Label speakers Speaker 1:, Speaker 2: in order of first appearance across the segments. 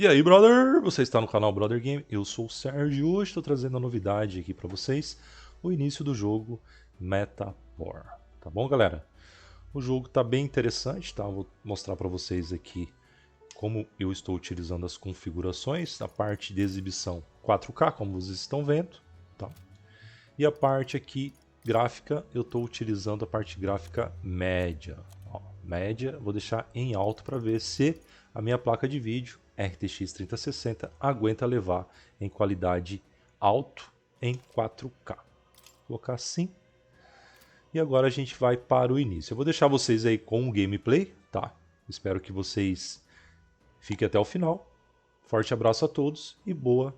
Speaker 1: E aí, brother? Você está no canal Brother Game, eu sou o Sérgio e hoje estou trazendo a novidade aqui para vocês, o início do jogo Metapor. Tá bom, galera? O jogo está bem interessante, tá? Vou mostrar para vocês aqui como eu estou utilizando as configurações, na parte de exibição 4K, como vocês estão vendo, tá? E a parte aqui gráfica, eu estou utilizando a parte gráfica média. Ó, média, vou deixar em alto para ver se a minha placa de vídeo RTX 3060 aguenta levar em qualidade alto em 4K. Vou colocar assim. E agora a gente vai para o início. Eu vou deixar vocês aí com o gameplay, tá? Espero que vocês fiquem até o final. Forte abraço a todos e boa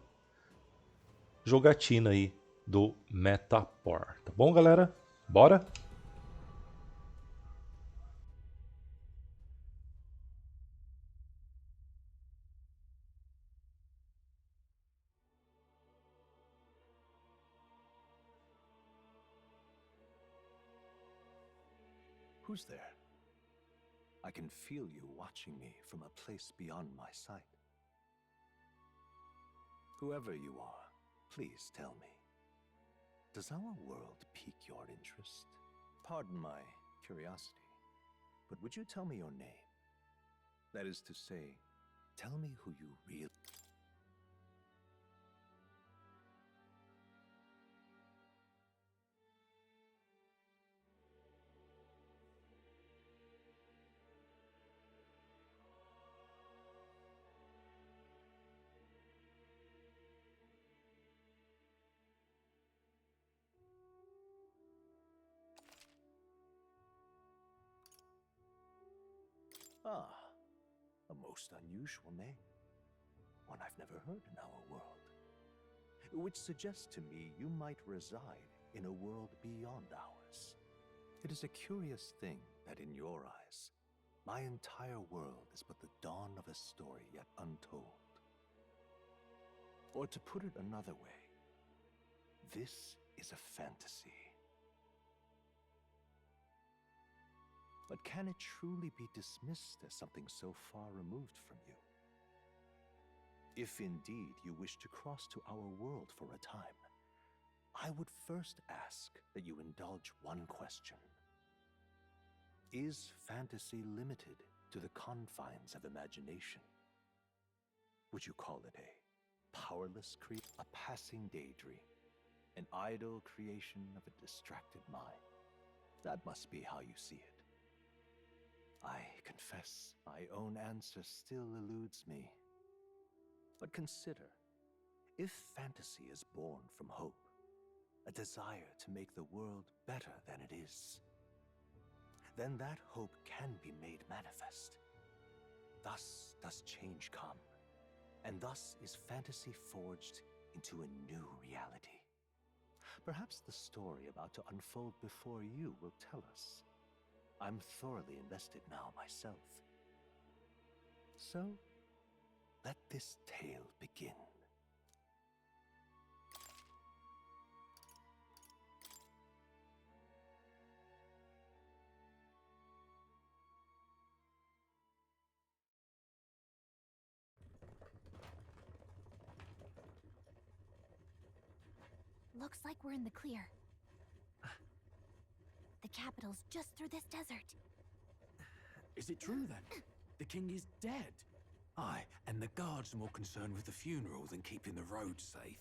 Speaker 1: jogatina aí do Metapor. Tá bom, galera? Bora?
Speaker 2: Who's there? I can feel you watching me from a place beyond my sight. Whoever you are, please tell me, does our world pique your interest? Pardon my curiosity, but would you tell me your name? That is to say, tell me who you really... Ah, a most unusual name. One I've never heard in our world. Which suggests to me you might reside in a world beyond ours. It is a curious thing that in your eyes, my entire world is but the dawn of a story yet untold. Or to put it another way, this is a fantasy. But can it truly be dismissed as something so far removed from you? If indeed you wish to cross to our world for a time, I would first ask that you indulge one question. Is fantasy limited to the confines of imagination? Would you call it a powerless a passing daydream, an idle creation of a distracted mind? That must be how you see it. I confess my own answer still eludes me. But consider, if fantasy is born from hope, a desire to make the world better than it is, then that hope can be made manifest. Thus does change come, and thus is fantasy forged into a new reality. Perhaps the story about to unfold before you will tell us. I'm thoroughly invested now myself. So, let this tale begin.
Speaker 3: Looks like we're in the clear. The capital's just through this desert.
Speaker 4: Is it true then? The king is dead? Aye, and the guards are more concerned with the funeral than keeping the roads safe.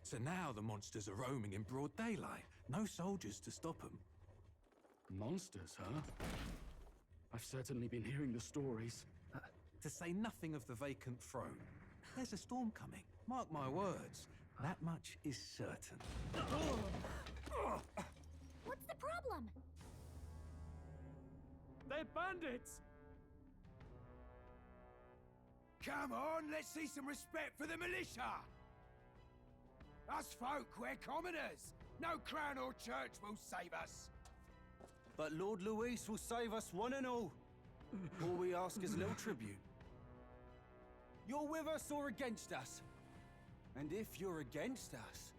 Speaker 4: So now the monsters are roaming in broad daylight. No soldiers to stop them.
Speaker 5: Monsters, huh? I've certainly been hearing the stories.
Speaker 4: To say nothing of the vacant throne. There's a storm coming, mark my words. That much is certain.
Speaker 3: What's the problem?
Speaker 5: They're bandits!
Speaker 6: Come on, let's see some respect for the militia! Us folk, we're commoners! No crown or church will save us!
Speaker 7: But Lord Luis will save us one and all. All we ask is a little tribute. You're with us or against us? And if you're against us...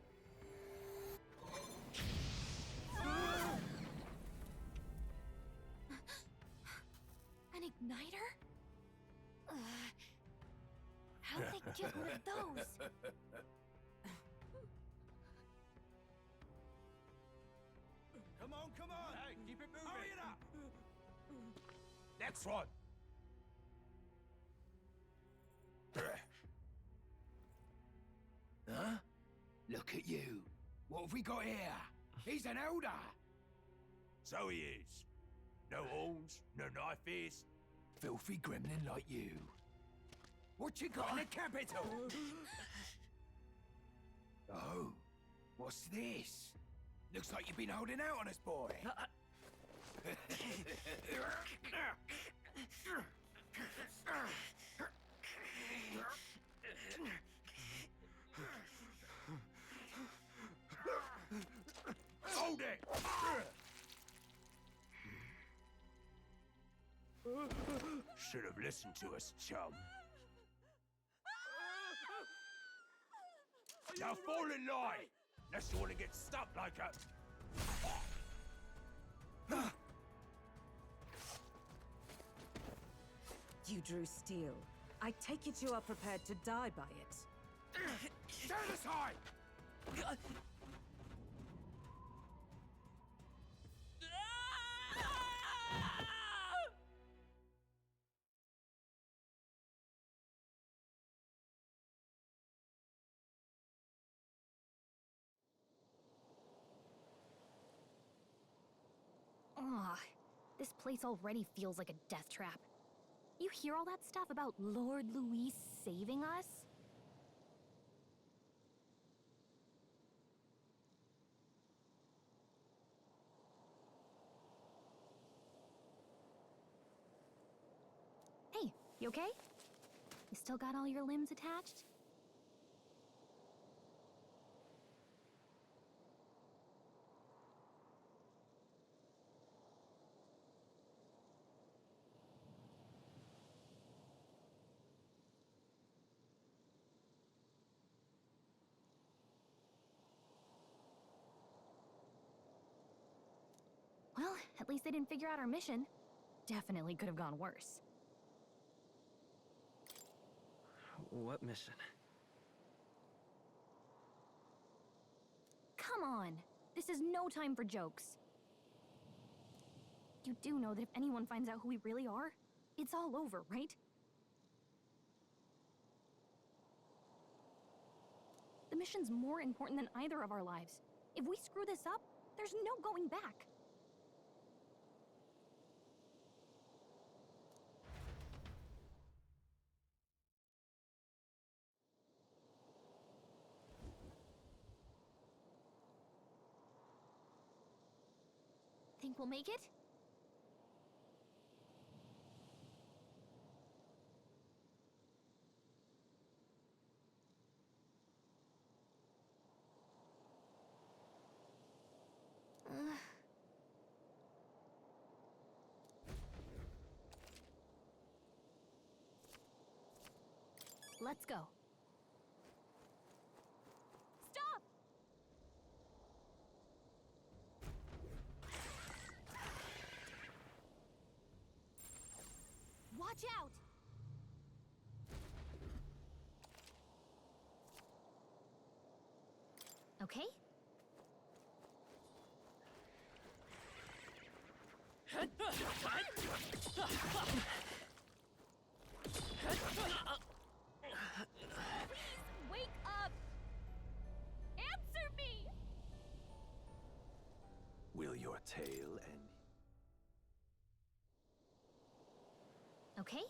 Speaker 3: An igniter? How'd they get one of those?
Speaker 6: Come on, come on! Hey, keep it moving! Hurry it up! Next one! Huh? Look at you. What have we got here? He's an elder. So he is. No horns, no knife is. Filthy gremlin like you. What you got in the capital? Oh, what's this? Looks like you've been holding out on us, boy. Hold it! Should have listened to us, chum. Now fall in line! Unless you want to get stuck like a...
Speaker 8: You drew steel. I take it you are prepared to die by it.
Speaker 6: Stand aside!
Speaker 3: Ugh, this place already feels like a death trap. You hear all that stuff about Lord Louis saving us? Hey, you okay? You still got all your limbs attached? Well, at least they didn't figure out our mission. Definitely could have gone worse.
Speaker 9: What mission?
Speaker 3: Come on! This is no time for jokes. You do know that if anyone finds out who we really are, it's all over, right? The mission's more important than either of our lives. If we screw this up, there's no going back. Think we'll make it? Let's go. Stop! Watch out! Okay? Wake up! Answer me!
Speaker 2: Will your tale end?
Speaker 3: Okay?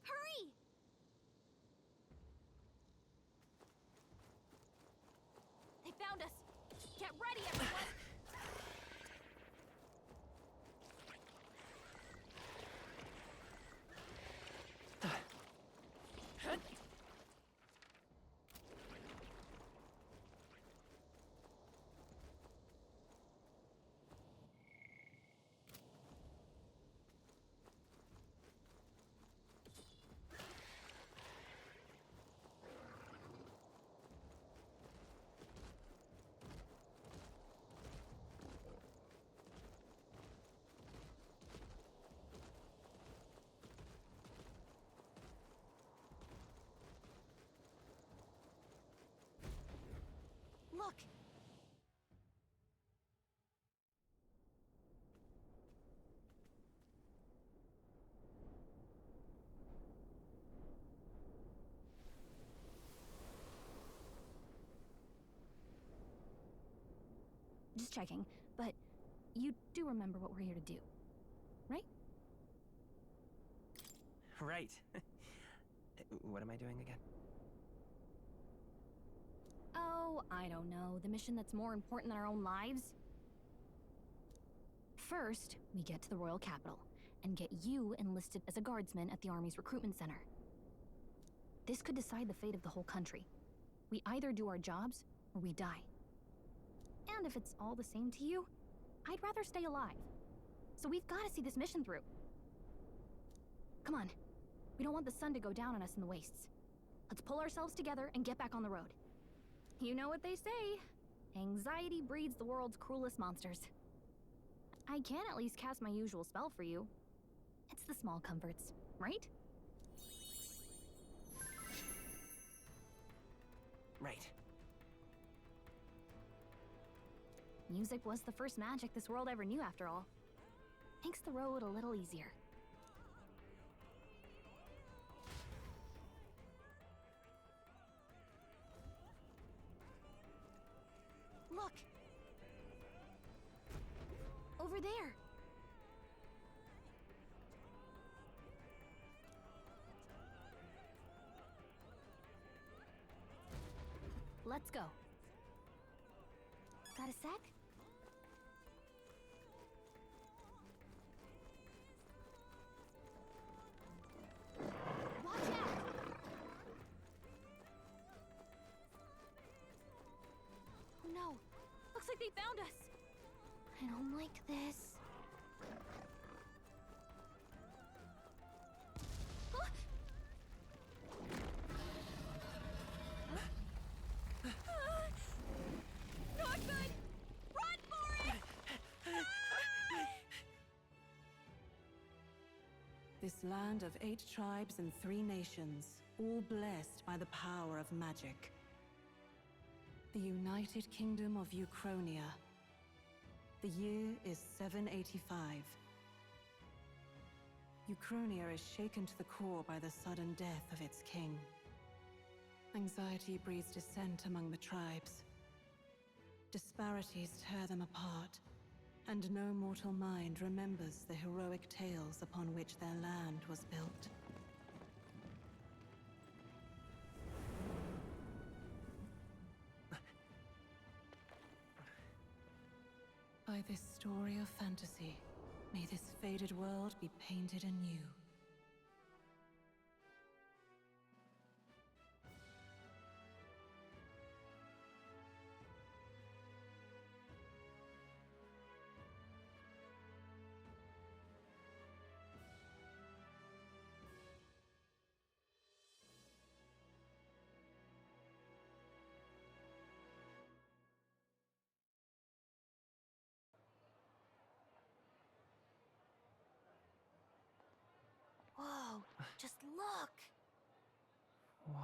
Speaker 3: Hurry! They found us! Get ready, everyone! Just checking, but you do remember what we're here to do, right?
Speaker 9: Right. What am I doing again?
Speaker 3: Oh, I don't know. The mission that's more important than our own lives? First, we get to the royal capital and get you enlisted as a guardsman at the army's recruitment center. This could decide the fate of the whole country. We either do our jobs or we die. And if it's all the same to you, I'd rather stay alive. So we've got to see this mission through. Come on. We don't want the sun to go down on us in the wastes. Let's pull ourselves together and get back on the road. You know what they say. Anxiety breeds the world's cruelest monsters. I can at least cast my usual spell for you. It's the small comforts, right?
Speaker 9: Right.
Speaker 3: Music was the first magic this world ever knew, after all. Makes the road a little easier. Look! Over there! Let's go. Got a sec? Watch out! Oh no! Looks like they found us! I don't like this. Huh? Not good! Run for it!
Speaker 8: This land of 8 tribes and 3 nations, all blessed by the power of magic. The United Kingdom of Uchronia. The year is 785. Uchronia is shaken to the core by the sudden death of its king. Anxiety breeds dissent among the tribes. Disparities tear them apart, and no mortal mind remembers the heroic tales upon which their land was built. By this story of fantasy, may this faded world be painted anew.
Speaker 3: Whoa, just look!
Speaker 9: Whoa.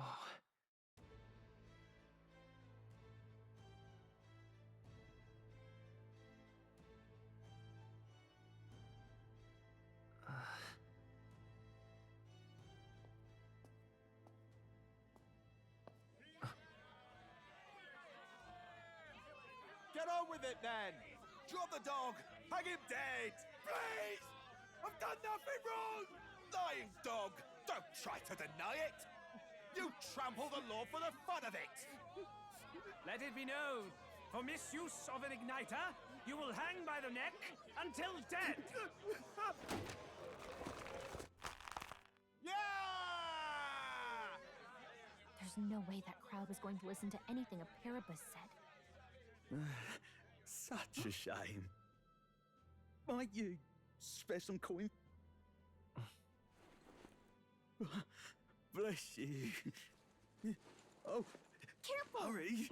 Speaker 6: Get on with it then! Drop the dog! Hang him dead! Please! I've done nothing wrong! Lying dog! Don't try to deny it! You trample the law for the fun of it!
Speaker 10: Let it be known, for misuse of an igniter, you will hang by the neck until dead!
Speaker 6: Yeah!
Speaker 3: There's no way that crowd was going to listen to anything a Paribus said.
Speaker 11: Such a shame. Might you spare some coin? Bless you. Oh,
Speaker 3: Careful!
Speaker 11: hurry.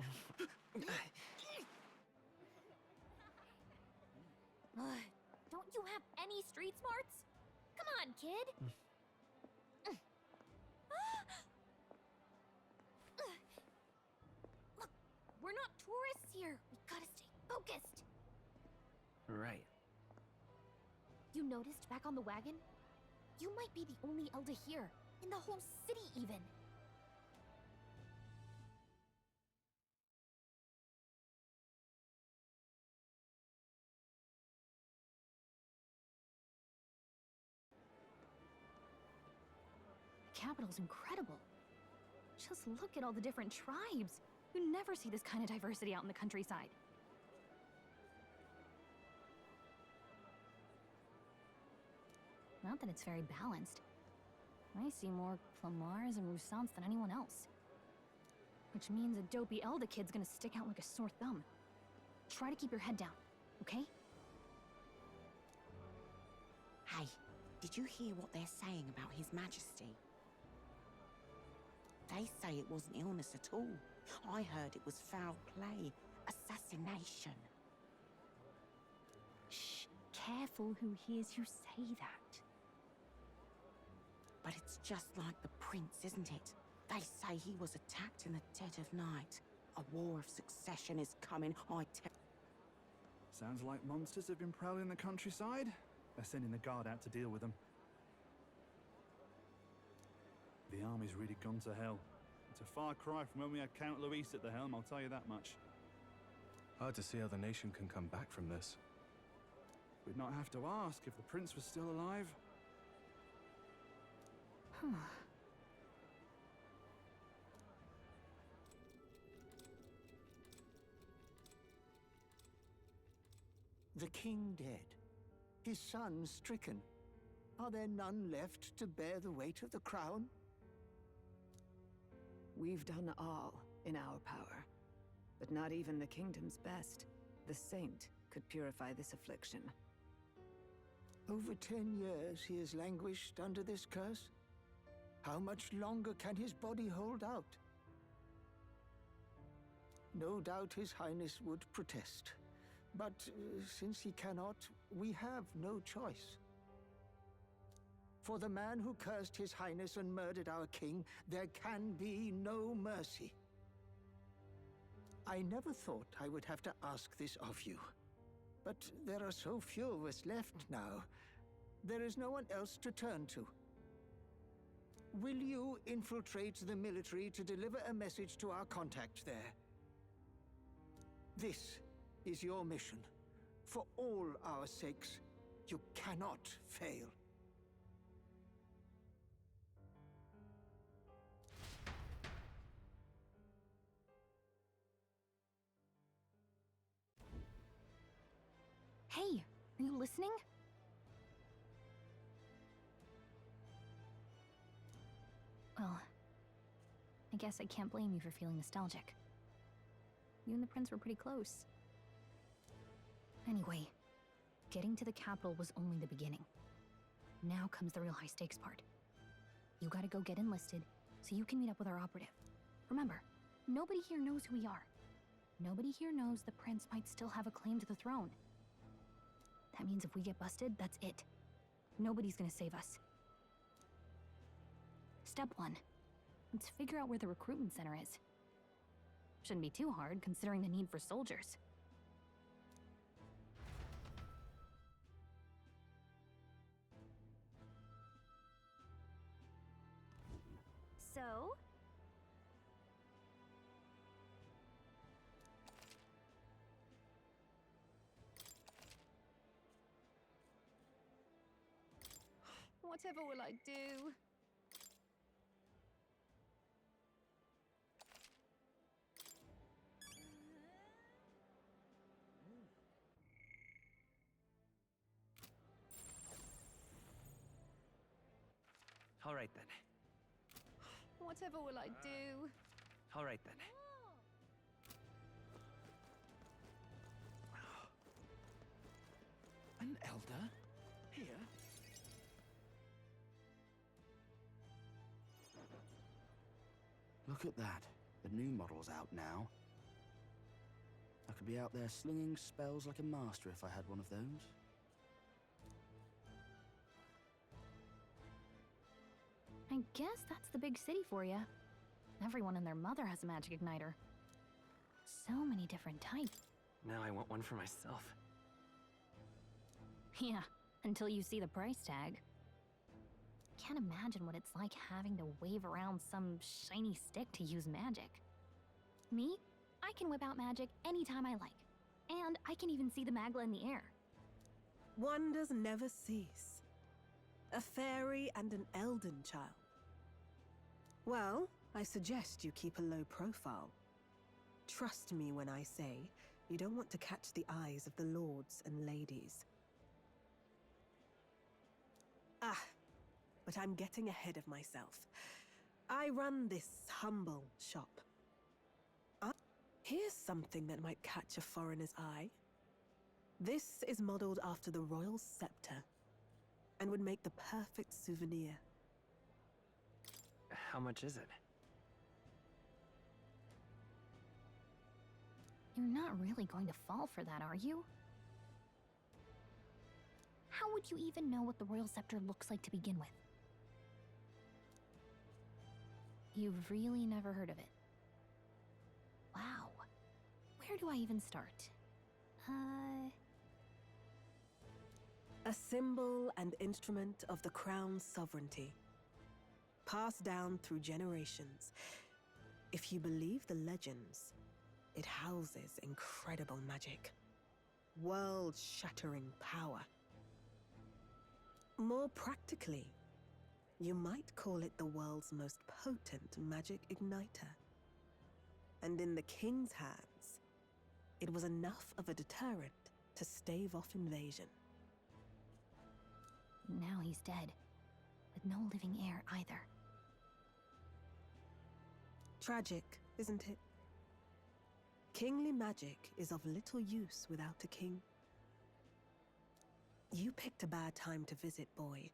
Speaker 3: Don't you have any street smarts? Come on, kid! Look, we're not tourists here. We gotta stay focused.
Speaker 9: Right.
Speaker 3: You noticed back on the wagon? You might be the only Elder here, in the whole city even. capital's incredible. Just look at all the different tribes. You never see this kind of diversity out in the countryside. Not that it's very balanced. I see more Plamars and Roussants than anyone else. Which means a dopey Elda kid's gonna stick out like a sore thumb. Try to keep your head down, okay?
Speaker 12: Hey, did you hear what they're saying about His Majesty? They say it wasn't illness at all. I heard it was foul play, assassination. Shh, careful who hears you say that. But it's just like the prince, isn't it? They say he was attacked in the dead of night. A war of succession is coming, I tell.
Speaker 13: Sounds like monsters have been prowling the countryside. They're sending the guard out to deal with them. The army's really gone to hell. It's a far cry from when we had Count Luis at the helm, I'll tell you that much.
Speaker 14: Hard to see how the nation can come back from this.
Speaker 13: We'd not have to ask if the prince was still alive.
Speaker 6: The king dead, his son stricken. Are there none left to bear the weight of the crown?
Speaker 15: We've done all in our power, but not even the kingdom's best, the saint, could purify this affliction.
Speaker 6: Over 10 years he has languished under this curse. How much longer can his body hold out? No doubt His Highness would protest. But since he cannot, we have no choice. For the man who cursed His Highness and murdered our king, there can be no mercy. I never thought I would have to ask this of you. But there are so few of us left now. There is no one else to turn to. Will you infiltrate the military to deliver a message to our contact there? This is your mission. For all our sakes, you cannot fail.
Speaker 3: Hey, are you listening? Well, I guess I can't blame you for feeling nostalgic. You and the prince were pretty close. Anyway, getting to the capital was only the beginning. Now comes the real high-stakes part. You gotta go get enlisted so you can meet up with our operative. Remember, nobody here knows who we are. Nobody here knows the prince might still have a claim to the throne. That means if we get busted, that's it. Nobody's gonna save us. Step 1. Let's figure out where the recruitment center is. Shouldn't be too hard, considering the need for soldiers.
Speaker 16: So?
Speaker 15: Whatever will I do?
Speaker 9: All right then.
Speaker 15: Whatever will I do?
Speaker 9: All right then.
Speaker 11: An elder? Here?
Speaker 17: Look at that. The new model's out now. I could be out there slinging spells like a master if I had one of those.
Speaker 3: I guess that's the big city for you. Everyone and their mother has a magic igniter. So many different types.
Speaker 9: Now I want one for myself.
Speaker 3: Yeah, until you see the price tag. Can't imagine what it's like having to wave around some shiny stick to use magic. Me? I can whip out magic anytime I like. And I can even see the Magla in the air.
Speaker 18: Wonders never cease. A fairy and an Elden child. Well, I suggest you keep a low profile. Trust me when I say you don't want to catch the eyes of the lords and ladies. Ah, but I'm getting ahead of myself. I run this humble shop. Here's something that might catch a foreigner's eye. This is modeled after the royal scepter and would make the perfect souvenir.
Speaker 9: How much is it?
Speaker 3: You're not really going to fall for that, are you? How would you even know what the royal scepter looks like to begin with? You've really never heard of it. Wow. Where do I even start?
Speaker 18: A symbol and instrument of the crown's sovereignty, passed down through generations. If you believe the legends, it houses incredible magic, world-shattering power. More practically, you might call it the world's most potent magic igniter. And in the king's hands, it was enough of a deterrent to stave off invasion.
Speaker 3: Now he's dead, with no living heir either.
Speaker 18: Tragic, isn't it? Kingly magic is of little use without a king. You picked a bad time to visit, boy.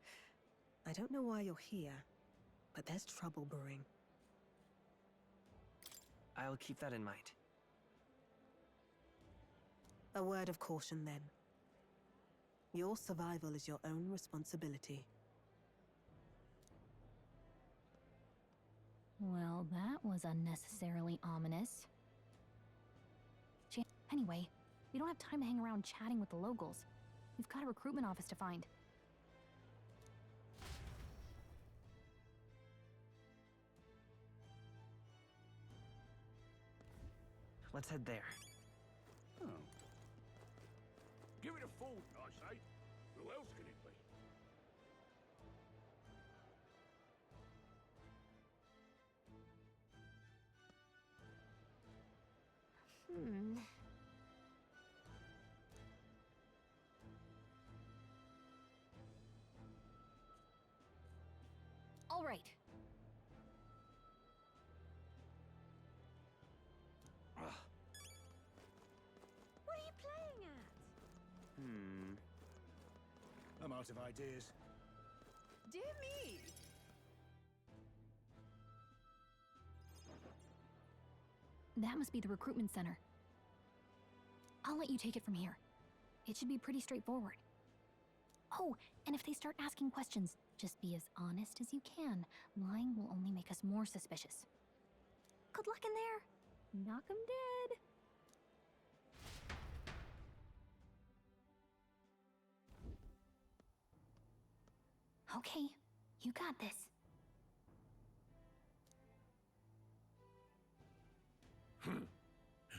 Speaker 18: I don't know why you're here, but there's trouble brewing.
Speaker 9: I'll keep that in mind.
Speaker 18: A word of caution, then. Your survival is your own responsibility.
Speaker 3: Well, that was unnecessarily ominous. Anyway, we don't have time to hang around chatting with the locals. We've got a recruitment office to find.
Speaker 9: Let's head there.
Speaker 6: Oh. Give it a fold, I say. Who else can it be?
Speaker 3: All right.
Speaker 12: What are you playing at?
Speaker 6: I'm out of ideas.
Speaker 12: Dear me!
Speaker 3: That must be the recruitment center. I'll let you take it from here. It should be pretty straightforward. Oh, and if they start asking questions, just be as honest as you can. Lying will only make us more suspicious. Good luck in there. Knock 'em dead. Okay, you got this.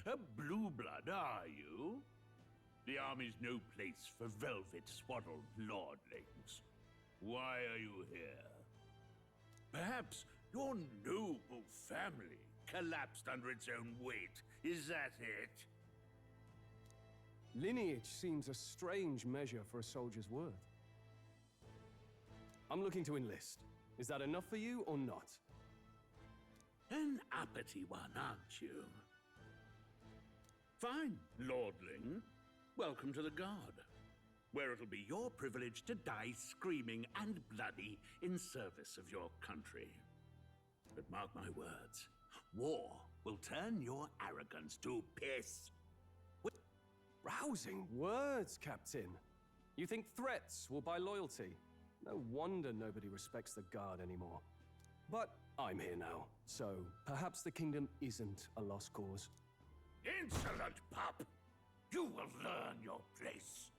Speaker 6: A blue blood, are you? The army's no place for velvet-swaddled lordlings. Why are you here? Perhaps your noble family collapsed under its own weight. Is that it?
Speaker 19: Lineage seems a strange measure for a soldier's worth. I'm looking to enlist. Is that enough for you or not?
Speaker 6: An uppity one, aren't you? Fine, lordling. Welcome to the Guard, where it'll be your privilege to die screaming and bloody in service of your country. But mark my words, war will turn your arrogance to piss.
Speaker 19: Rousing words, Captain. You think threats will buy loyalty? No wonder nobody respects the Guard anymore. But I'm here now, so perhaps the kingdom isn't a lost cause.
Speaker 6: Insolent pup! You will learn your place.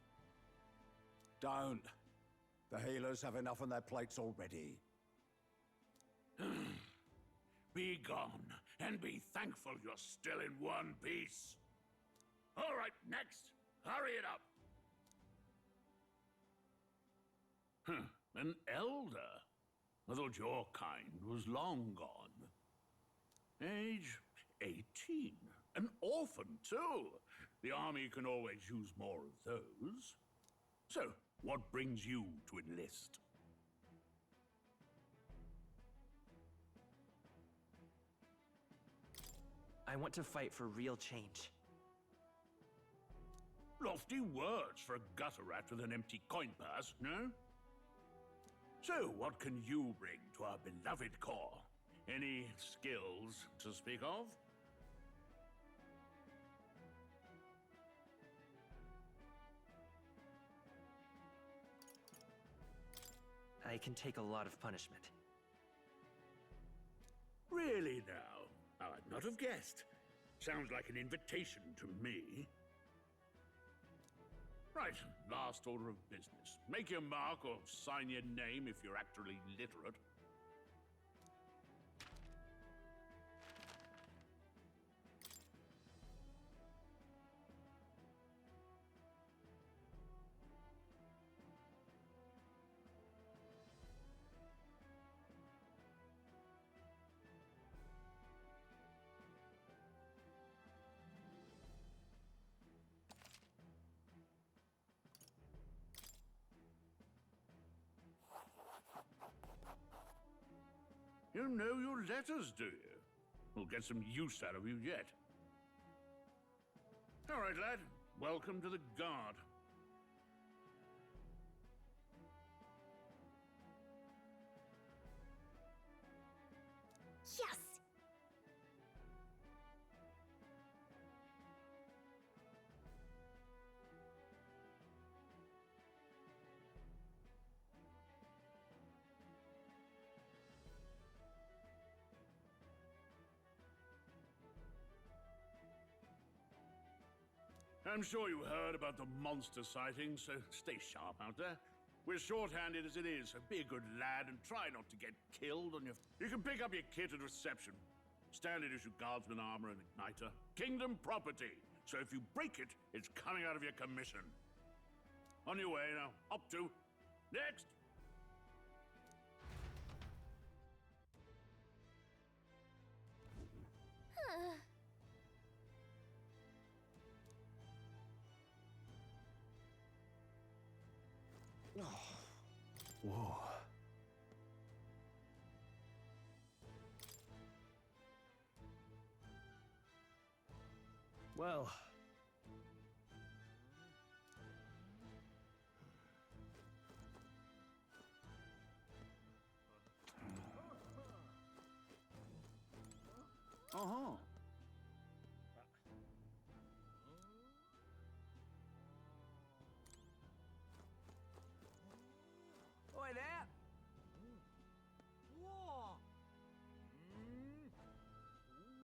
Speaker 20: Don't. The healers have enough on their plates already.
Speaker 6: Be gone, and be thankful you're still in one piece. All right, next. Hurry it up. An elder? I thought your kind was long gone. Age 18. An orphan, too. The army can always use more of those. So, what brings you to enlist?
Speaker 9: I want to fight for real change.
Speaker 6: Lofty words for a gutter rat with an empty coin purse, no? So, what can you bring to our beloved corps? Any skills to speak of?
Speaker 9: I can take a lot of punishment.
Speaker 6: Really now? I'd not have guessed. Sounds like an invitation to me. Right, last order of business. Make your mark or sign your name if you're actually literate. You know your letters, do you? We'll get some use out of you yet. All right, lad. Welcome to the Guard.
Speaker 16: Yes!
Speaker 6: I'm sure you heard about the monster sightings, so stay sharp out there. We're short-handed as it is, so be a good lad and try not to get killed on your... You can pick up your kit at reception. Standard issue guardsman armor and igniter. Kingdom property, so if you break it, it's coming out of your commission. On your way now. Up to... Next!
Speaker 9: Whoa. Well.
Speaker 20: Uh-huh.